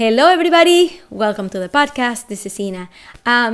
Hello, everybody. Welcome to the podcast. This is Ina.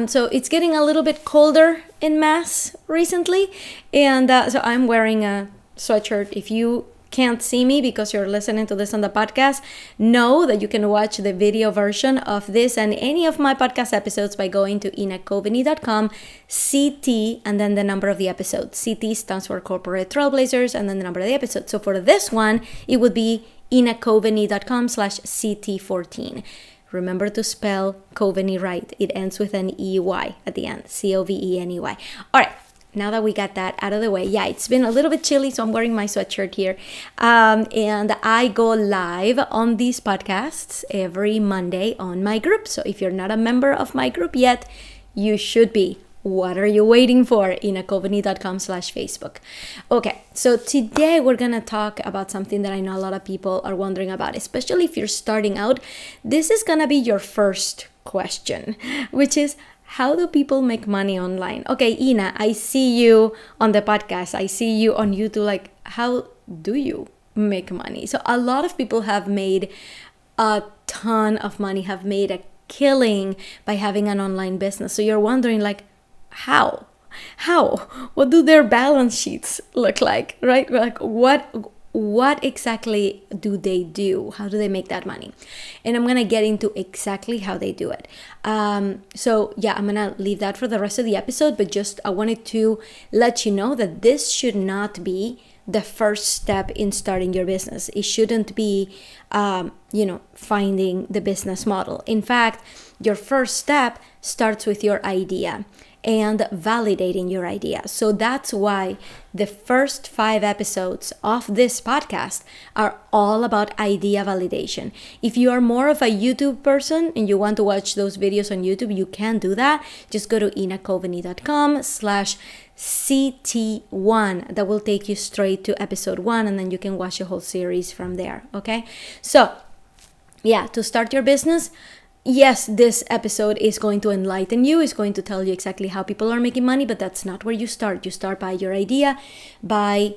So it's getting a little bit colder in Mass recently, and so I'm wearing a sweatshirt. If you can't see me because you're listening to this on the podcast, know that you can watch the video version of this and any of my podcast episodes by going to inacoveney.com, CT, and then the number of the episode. CT stands for Corporate Trailblazers, and then the number of the episode. So for this one, it would be inacoveney.com/CT14. Remember to spell Coveney right. It ends with an EY at the end, Coveney. All right, now that we got that out of the way, it's been a little bit chilly, so I'm wearing my sweatshirt here. And I go live on these podcasts every Monday on my group. So if you're not a member of my group yet, you should be. What are you waiting for? inacoveney.com/Facebook. Okay, so today we're gonna talk about something that I know a lot of people are wondering about, especially if you're starting out. This is gonna be your first question, which is, how do people make money online? Okay, Ina, I see you on the podcast. I see you on YouTube. Like, how do you make money? So a lot of people have made a ton of money, have made a killing by having an online business. So you're wondering, like, how? What do their balance sheets look like, right? Like, what exactly do they do? How do they make that money? And I'm going to get into exactly how they do it. So I'm going to leave that for the rest of the episode, but just I wanted to let you know that this should not be the first step in starting your business. It shouldn't be, finding the business model. In fact, your first step starts with your idea and validating your idea. So that's why the first 5 episodes of this podcast are all about idea validation. If you are more of a YouTube person and you want to watch those videos on YouTube, you can do that. Just go to inacoveney.com/CT1. That will take you straight to episode 1, and then you can watch the whole series from there, okay? So, to start your business, yes, this episode is going to enlighten you, is going to tell you exactly how people are making money, but that's not where you start. You start by your idea, by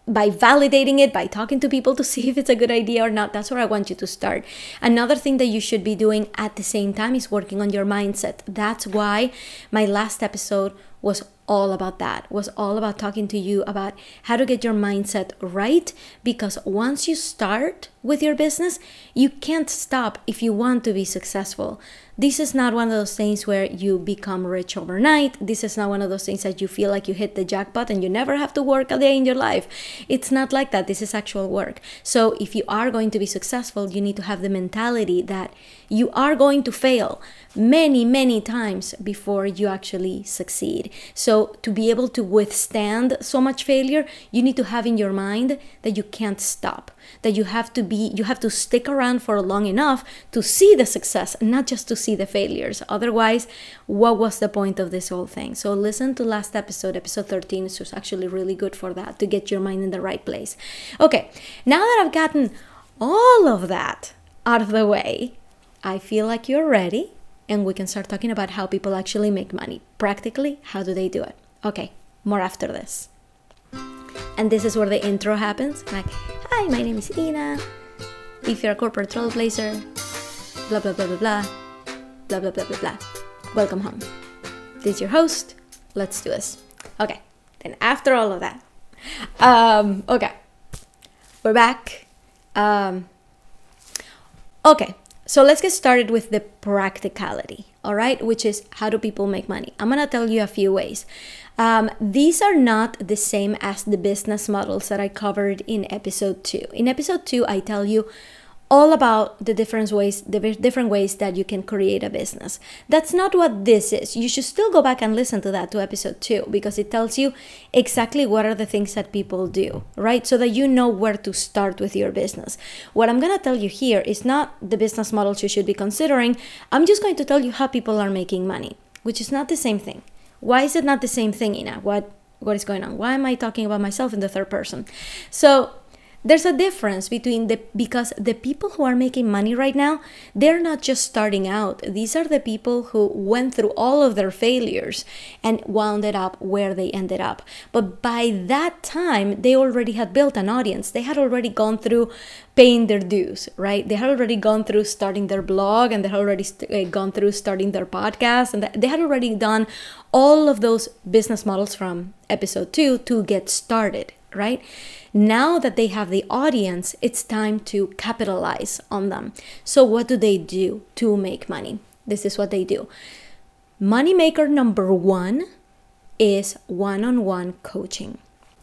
validating it, by talking to people to see if it's a good idea or not. That's where I want you to start. Another thing that you should be doing at the same time is working on your mindset. That's why my last episode was all about that, was all about talking to you about how to get your mindset right, because once you start with your business, you can't stop if you want to be successful. This is not one of those things where you become rich overnight. This is not one of those things that you feel like you hit the jackpot and you never have to work a day in your life. It's not like that. This is actual work. So if you are going to be successful, you need to have the mentality that you are going to fail many, many times before you actually succeed. So to be able to withstand so much failure, you need to have in your mind that you can't stop, that you have to stick around for long enough to see the success, not just to see the failures. Otherwise, what was the point of this whole thing? So listen to last episode 13. It was actually really good for that, to get your mind in the right place. Okay, now that I've gotten all of that out of the way, I feel like you're ready, and we can start talking about how people actually make money. Practically, how do they do it? Okay, more after this. And this is where the intro happens. Like, hi, my name is Ina. If you're a corporate trailblazer, blah, blah, blah, blah, blah, blah, blah, blah, blah, blah. Welcome home. This is your host. Let's do this. Okay, then after all of that, okay, we're back. Okay, so let's get started with the practicality, all right, which is, how do people make money? I'm going to tell you a few ways. These are not the same as the business models that I covered in episode 2. In episode 2, I tell you all about the different ways that you can create a business. That's not what this is. You should still go back and listen to that, to episode 2, because it tells you exactly what are the things that people do, right? So that you know where to start with your business. What I'm going to tell you here is not the business models you should be considering. I'm just going to tell you how people are making money, which is not the same thing. Why is it not the same thing, Ina? What is going on? Why am I talking about myself in the third person? So there's a difference because the people who are making money right now, they're not just starting out. These are the people who went through all of their failures and wound it up where they ended up. But by that time, they already had built an audience. They had already gone through paying their dues, right? They had already gone through starting their blog, and they had already gone through starting their podcast, and they had already done all of those business models from episode 2 to get started, right? Now that they have the audience, it's time to capitalize on them. So what do they do to make money? This is what they do. Moneymaker number 1 is one-on-one coaching.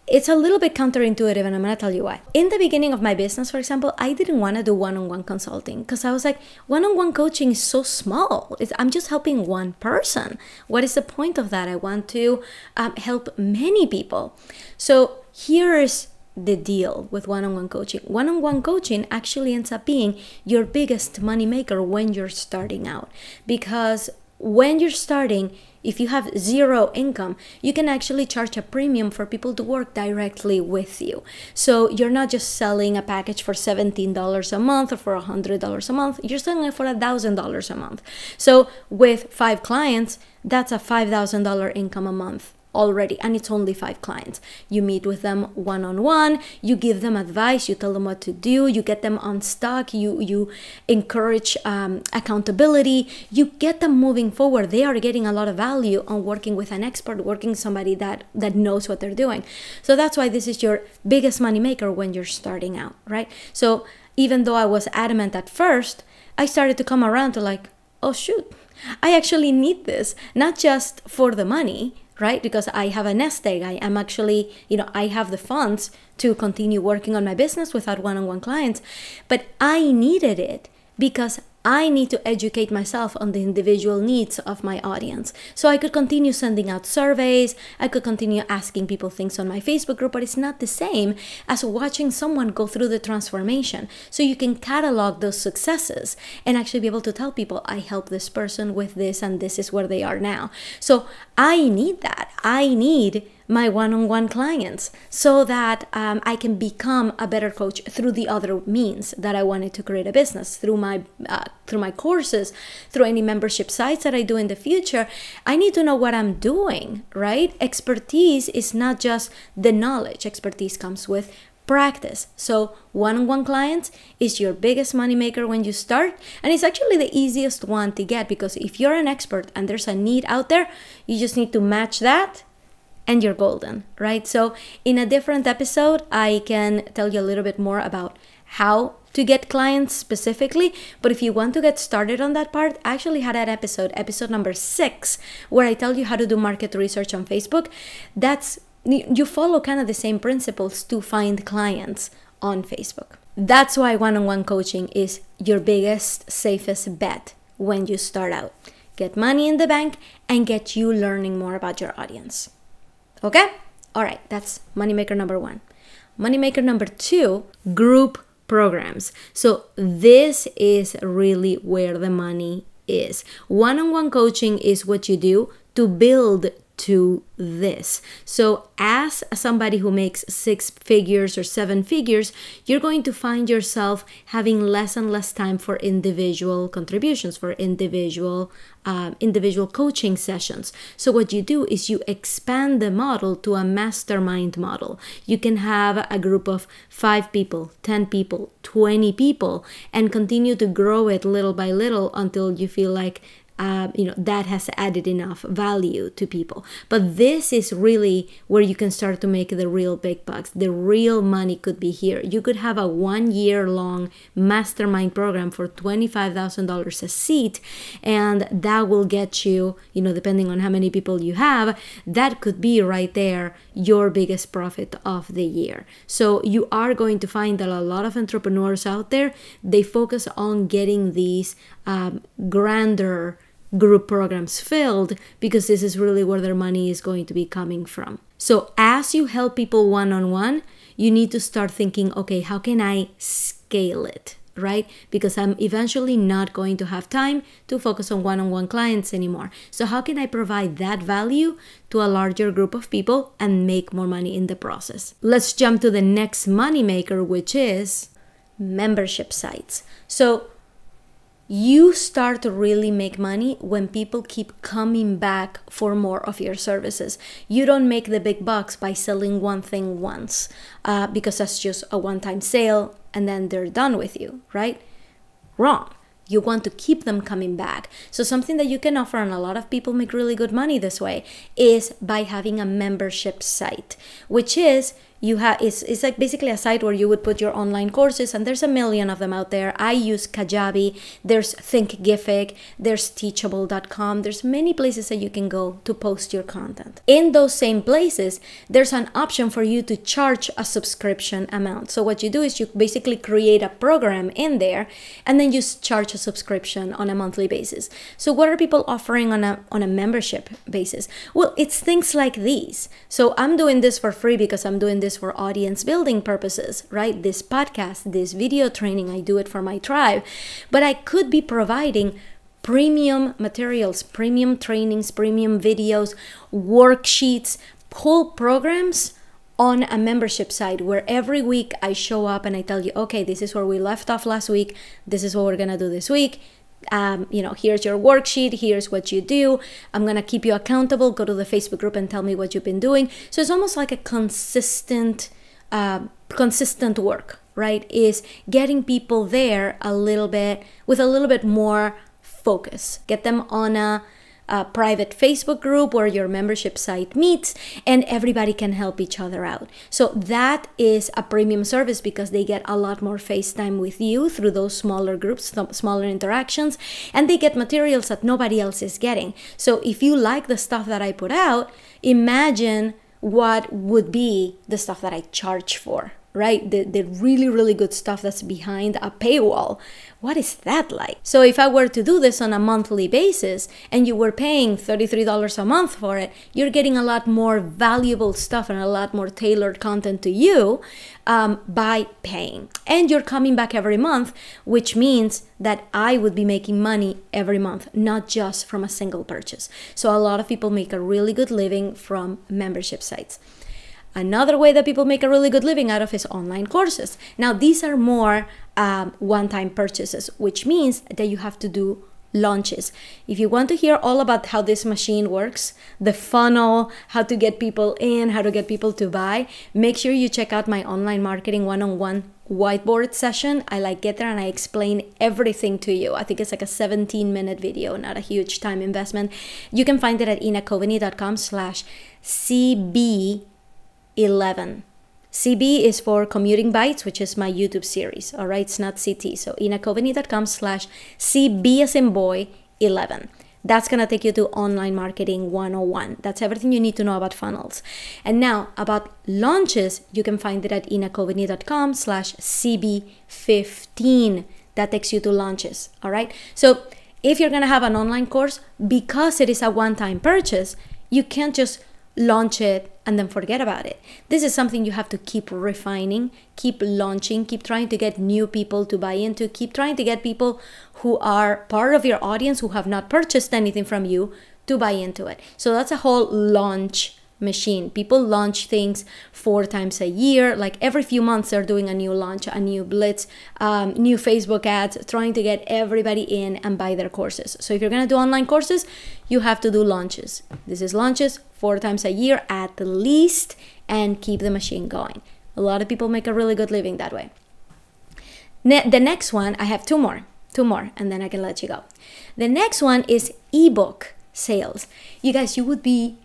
It's a little bit counterintuitive, and I'm going to tell you why. In the beginning of my business, for example, I didn't want to do one-on-one consulting because I was like, one-on-one coaching is so small. I'm just helping one person. What is the point of that? I want to help many people. So here's the deal with one-on-one coaching. One-on-one coaching actually ends up being your biggest money maker when you're starting out, because when you're starting, if you have zero income, you can actually charge a premium for people to work directly with you. So you're not just selling a package for $17 a month or for $100 a month. You're selling it for $1,000 a month. So with 5 clients, that's a $5,000 income a month already, and it's only 5 clients. You meet with them one-on-one, you give them advice, you tell them what to do, you get them unstuck, you encourage accountability, you get them moving forward. They are getting a lot of value on working with an expert, working somebody that knows what they're doing. So that's why this is your biggest money maker when you're starting out, right? So even though I was adamant at first, I started to come around to like, oh shoot, I actually need this, not just for the money, right? Because I have a nest egg. I am actually, I have the funds to continue working on my business without one-on-one clients, but I needed it because I need to educate myself on the individual needs of my audience. So I could continue sending out surveys, I could continue asking people things on my Facebook group, but it's not the same as watching someone go through the transformation. So you can catalog those successes and actually be able to tell people, I helped this person with this and this is where they are now. So I need that. I need my one-on-one clients so that I can become a better coach through the other means that I wanted to create a business, through my courses, through any membership sites that I do in the future. I need to know what I'm doing, right? Expertise is not just the knowledge. Expertise comes with practice. So one-on-one clients is your biggest money maker when you start, and it's actually the easiest one to get, because if you're an expert and there's a need out there, you just need to match that and you're golden, right? So in a different episode, I can tell you a little bit more about how to get clients specifically. But if you want to get started on that part, I actually had an episode number 6, where I tell you how to do market research on Facebook. You follow kind of the same principles to find clients on Facebook. That's why one-on-one coaching is your biggest, safest bet when you start out. Get money in the bank and get you learning more about your audience. Okay? All right, that's moneymaker number 1. Moneymaker number 2, group programs. So this is really where the money is. One-on-one coaching is what you do to build to this. So as somebody who makes 6 figures or 7 figures, you're going to find yourself having less and less time for individual contributions, for individual coaching sessions. So what you do is you expand the model to a mastermind model. You can have a group of 5 people, 10 people, 20 people, and continue to grow it little by little until you feel like that has added enough value to people. But this is really where you can start to make the real big bucks. The real money could be here. You could have a 1-year-long mastermind program for $25,000 a seat, and that will get you, depending on how many people you have, that could be right there your biggest profit of the year. So you are going to find that a lot of entrepreneurs out there, they focus on getting these grander group programs filled, because this is really where their money is going to be coming from. So as you help people one-on-one, you need to start thinking, okay, how can I scale it, right? Because I'm eventually not going to have time to focus on one-on-one clients anymore. So how can I provide that value to a larger group of people and make more money in the process? Let's jump to the next money maker, which is membership sites. So you start to really make money when people keep coming back for more of your services. You don't make the big bucks by selling one thing once because that's just a one-time sale and then they're done with you, right? Wrong. You want to keep them coming back. So something that you can offer, and a lot of people make really good money this way, is by having a membership site, which is it's like basically a site where you would put your online courses, and there's a million of them out there. I use Kajabi, there's Thinkific, there's teachable.com. There's many places that you can go to post your content. In those same places, there's an option for you to charge a subscription amount. So what you do is you basically create a program in there, and then you charge a subscription on a monthly basis. So what are people offering on a membership basis? Well, it's things like these. So I'm doing this for free because I'm doing this for audience building purposes, right? This podcast, this video training, I do it for my tribe, but I could be providing premium materials, premium trainings, premium videos, worksheets, whole programs on a membership site where every week I show up and I tell you, okay, this is where we left off last week. This is what we're going to do this week. Here's your worksheet, here's what you do. I'm gonna keep you accountable. Go to the Facebook group and tell me what you've been doing. So it's almost like a consistent work, right? Is getting people there with a little bit more focus. Get them on a private Facebook group where your membership site meets and everybody can help each other out. So that is a premium service because they get a lot more face time with you through those smaller groups, smaller interactions, and they get materials that nobody else is getting. So if you like the stuff that I put out, imagine what would be the stuff that I charge for, right? The really, really good stuff that's behind a paywall. What is that like? So if I were to do this on a monthly basis and you were paying $33 a month for it, you're getting a lot more valuable stuff and a lot more tailored content to you by paying. And you're coming back every month, which means that I would be making money every month, not just from a single purchase. So a lot of people make a really good living from membership sites. Another way that people make a really good living out of is online courses. Now, these are more one-time purchases, which means that you have to do launches. If you want to hear all about how this machine works, the funnel, how to get people in, how to get people to buy, make sure you check out my online marketing one-on-one whiteboard session. Get there and I explain everything to you. I think it's like a 17-minute video, not a huge time investment. You can find it at inacoveney.com/CB11. CB is for Commuting Bites, which is my YouTube series. All right, it's not CT. So inacoveney.com/CB as in boy 11. That's going to take you to online marketing 101. That's everything you need to know about funnels. And now about launches, you can find it at inacoveney.com/CB15. That takes you to launches. All right. So if you're going to have an online course, because it is a one-time purchase, you can't just launch it and then forget about it. This is something you have to keep refining, keep launching, keep trying to get new people to buy into, keep trying to get people who are part of your audience who have not purchased anything from you to buy into it. So that's a whole launch machine. People launch things 4 times a year. Like every few months they're doing a new launch, a new blitz, new Facebook ads, trying to get everybody in and buy their courses. So if you're going to do online courses, you have to do launches. This is launches 4 times a year at least, and keep the machine going. A lot of people make a really good living that way. The next one, I have two more, and then I can let you go. The next one is ebook sales. You guys, you would be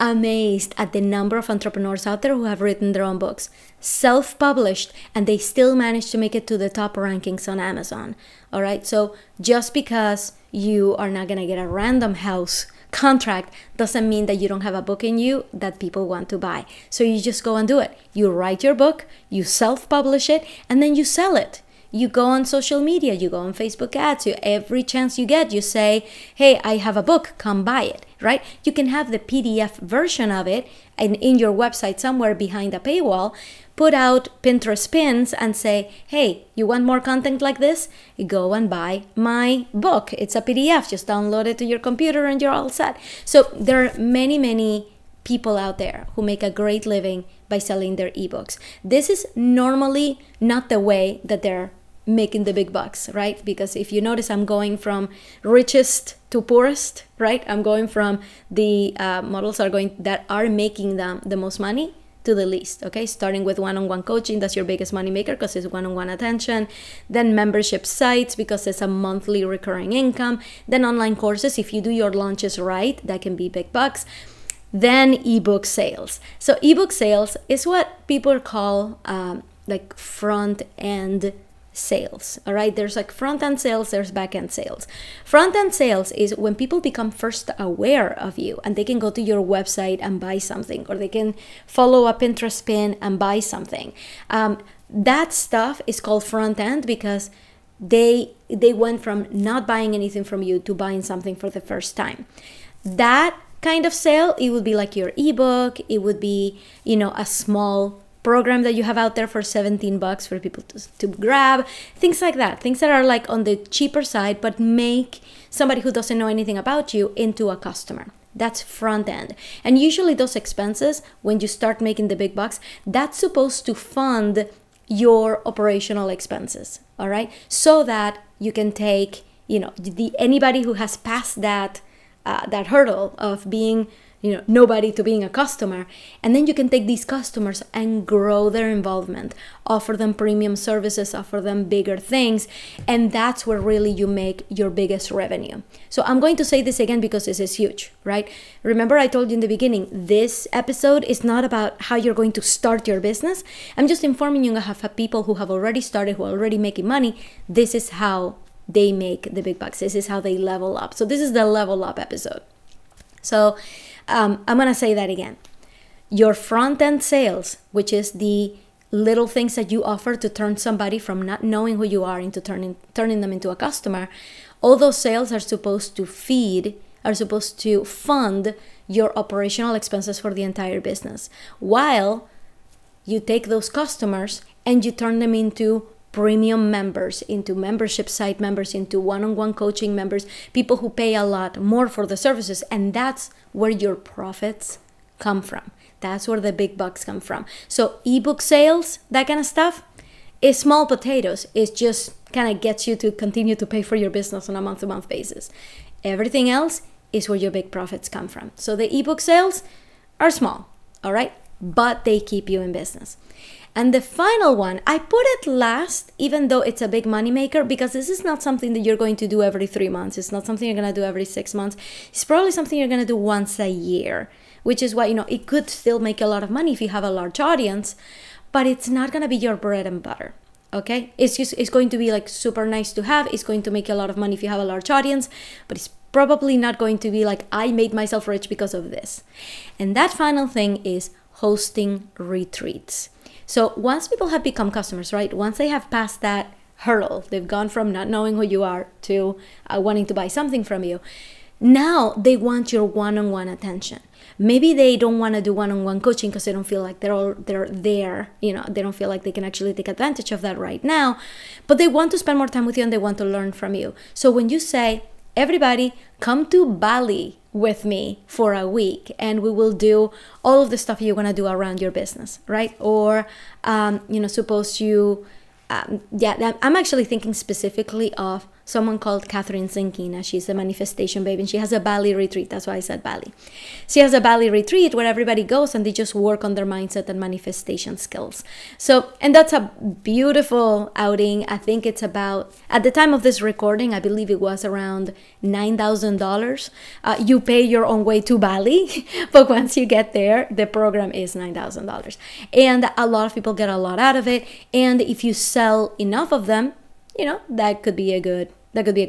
amazed at the number of entrepreneurs out there who have written their own books, self-published, and they still manage to make it to the top rankings on Amazon. All right, so just because you are not gonna get a Random House contract doesn't mean that you don't have a book in you that people want to buy. So you just go and do it. You write your book, you self-publish it, and then you sell it. You go on social media, you go on Facebook ads, every chance you get, you say, hey, I have a book, come buy it, right? You can have the PDF version of it and in your website somewhere behind a paywall, put out Pinterest pins and say, hey, you want more content like this? Go and buy my book. It's a PDF. Just download it to your computer and you're all set. So there are many, many people out there who make a great living by selling their ebooks. This is normally not the way that they're making the big bucks, right? Because if you notice, I'm going from richest to poorest, right? I'm going from the models that are making them the most money to the least, okay? Starting with one-on-one coaching, that's your biggest money maker because it's one-on-one attention. Then membership sites because it's a monthly recurring income. Then online courses, if you do your launches right, that can be big bucks. Then ebook sales. So ebook sales is what people call like front-end sales. All right, there's like front-end sales, there's back-end sales. Front-end sales is when people become first aware of you and they can go to your website and buy something, or they can follow a Pinterest pin and buy something. That stuff is called front-end because they went from not buying anything from you to buying something for the first time. That kind of sale, it would be like your ebook, it would be, you know, a small program that you have out there for 17 bucks for people to grab, things like that, things that are like on the cheaper side but make somebody who doesn't know anything about you into a customer. That's front end. And usually those expenses, when you start making the big bucks, that's supposed to fund your operational expenses, all right? So that you can take, you know, anybody who has passed that hurdle of being, you know, nobody to being a customer, and then you can take these customers and grow their involvement, offer them premium services, offer them bigger things, and that's where really you make your biggest revenue. So I'm going to say this again because this is huge, right? Remember I told you in the beginning, this episode is not about how you're going to start your business. I'm just informing you of people who have already started, who are already making money. This is how they make the big bucks. This is how they level up. So this is the level up episode. So I'm going to say that again. Your front-end sales, which is the little things that you offer to turn somebody from not knowing who you are into turning them into a customer, all those sales are supposed to fund your operational expenses for the entire business, while you take those customers and you turn them into premium members, into membership site members, into one-on-one coaching members, people who pay a lot more for the services. And that's where your profits come from. That's where the big bucks come from. So ebook sales, that kind of stuff, is small potatoes. It just kind of gets you to continue to pay for your business on a month-to-month basis. Everything else is where your big profits come from. So the ebook sales are small, all right? But they keep you in business. And the final one, I put it last, even though it's a big money maker, because this is not something that you're going to do every 3 months. It's not something you're going to do every 6 months. It's probably something you're going to do once a year, which is why, you know, it could still make a lot of money if you have a large audience, but it's not going to be your bread and butter. Okay? It's going to be like super nice to have. It's going to make a lot of money if you have a large audience, but it's probably not going to be like, I made myself rich because of this. And that final thing is hosting retreats. So once people have become customers, right? Once they have passed that hurdle, they've gone from not knowing who you are to wanting to buy something from you. Now they want your one-on-one attention. Maybe they don't want to do one-on-one coaching because they don't feel like they're there. You know, they don't feel like they can actually take advantage of that right now. But they want to spend more time with you and they want to learn from you. So when you say, everybody, come to Bali with me for a week and we will do all of the stuff you want to do around your business, right? Or, you know, suppose you, I'm actually thinking specifically of someone called Catherine Zinkina. She's a manifestation babe and she has a Bali retreat. That's why I said Bali. She has a Bali retreat where everybody goes and they just work on their mindset and manifestation skills. So, and that's a beautiful outing. I think it's about, at the time of this recording, I believe it was around $9,000. You pay your own way to Bali, but once you get there, the program is $9,000. And a lot of people get a lot out of it. And if you sell enough of them, you know, that could be a good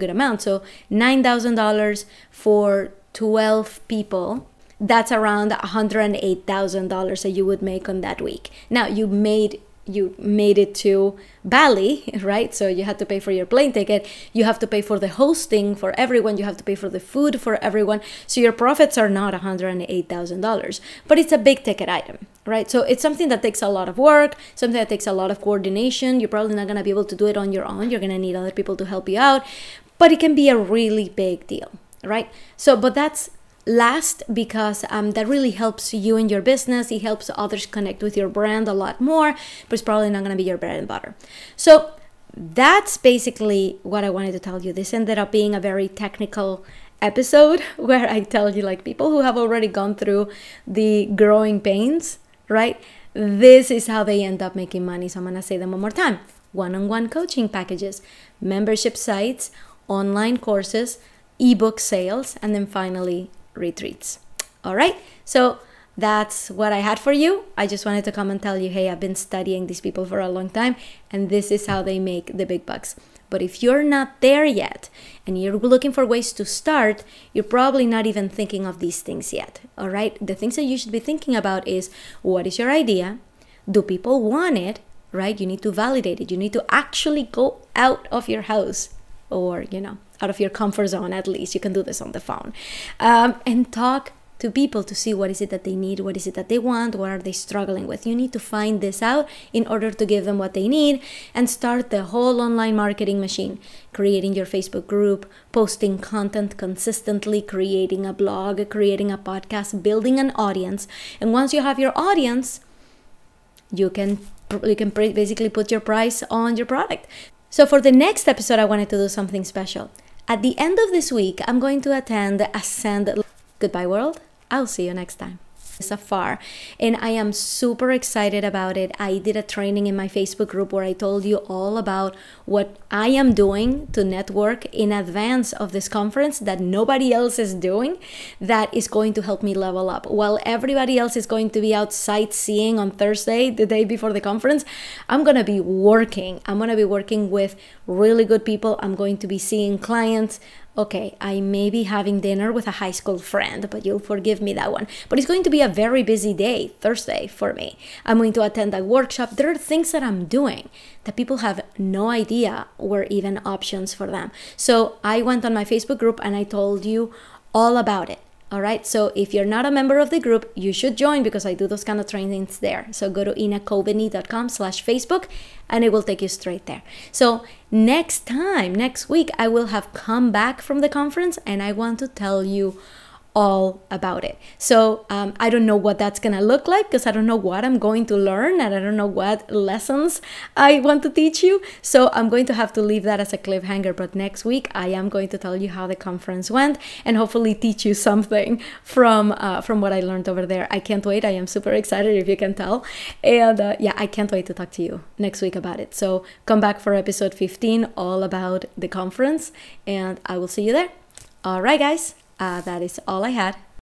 amount. So $9,000 for 12 people, that's around $108,000 that you would make on that week. Now you made you made it to Bali, right? So you had to pay for your plane ticket. You have to pay for the hosting for everyone. You have to pay for the food for everyone. So your profits are not $108,000, but it's a big ticket item, right? So it's something that takes a lot of work, something that takes a lot of coordination. You're probably not going to be able to do it on your own. You're going to need other people to help you out, but it can be a really big deal, right? So, but that's last because that really helps you in your business. It helps others connect with your brand a lot more, but it's probably not going to be your bread and butter. So that's basically what I wanted to tell you. This ended up being a very technical episode where I tell you, like, people who have already gone through the growing pains, right? This is how they end up making money. So I'm going to say them one more time. One-on-one coaching packages, membership sites, online courses, ebook sales, and then finally retreats. All right, so that's what I had for you. I just wanted to come and tell you, hey, I've been studying these people for a long time, and this is how they make the big bucks. But if you're not there yet and you're looking for ways to start, you're probably not even thinking of these things yet. All right, the things that you should be thinking about is, what is your idea? Do people want it? Right? You need to validate it. You need to actually go out of your house, or out of your comfort zone. At least you can do this on the phone, and talk to people to see what is it that they need, what is it that they want, what are they struggling with. You need to find this out in order to give them what they need and start the whole online marketing machine. Creating your Facebook group, posting content consistently, creating a blog, creating a podcast, building an audience. And once you have your audience, you can basically put your price on your product. So for the next episode, I wanted to do something special. At the end of this week, I'm going to attend Ascend. Goodbye, world. I'll see you next time. Afar, and I am super excited about it. I did a training in my Facebook group where I told you all about what I am doing to network in advance of this conference that nobody else is doing, that is going to help me level up. While everybody else is going to be out sightseeing on Thursday, the day before the conference, I'm going to be working. I'm going to be working with really good people. I'm going to be seeing clients. Okay, I may be having dinner with a high school friend, but you'll forgive me that one. But it's going to be a very busy day, Thursday, for me. I'm going to attend a workshop. There are things that I'm doing that people have no idea were even options for them. So I went on my Facebook group and I told you all about it. All right, so if you're not a member of the group, you should join because I do those kind of trainings there. So go to inakoveny.com/Facebook and it will take you straight there. So next week, I will have come back from the conference and I want to tell you all about it. So I don't know what that's gonna look like because I don't know what I'm going to learn and I don't know what lessons I want to teach you. So I'm going to have to leave that as a cliffhanger. But next week I am going to tell you how the conference went and hopefully teach you something from what I learned over there. I can't wait. I am super excited, if you can tell. And yeah, I can't wait to talk to you next week about it. So come back for episode 15, all about the conference, and I will see you there. All right, guys. That is all I had.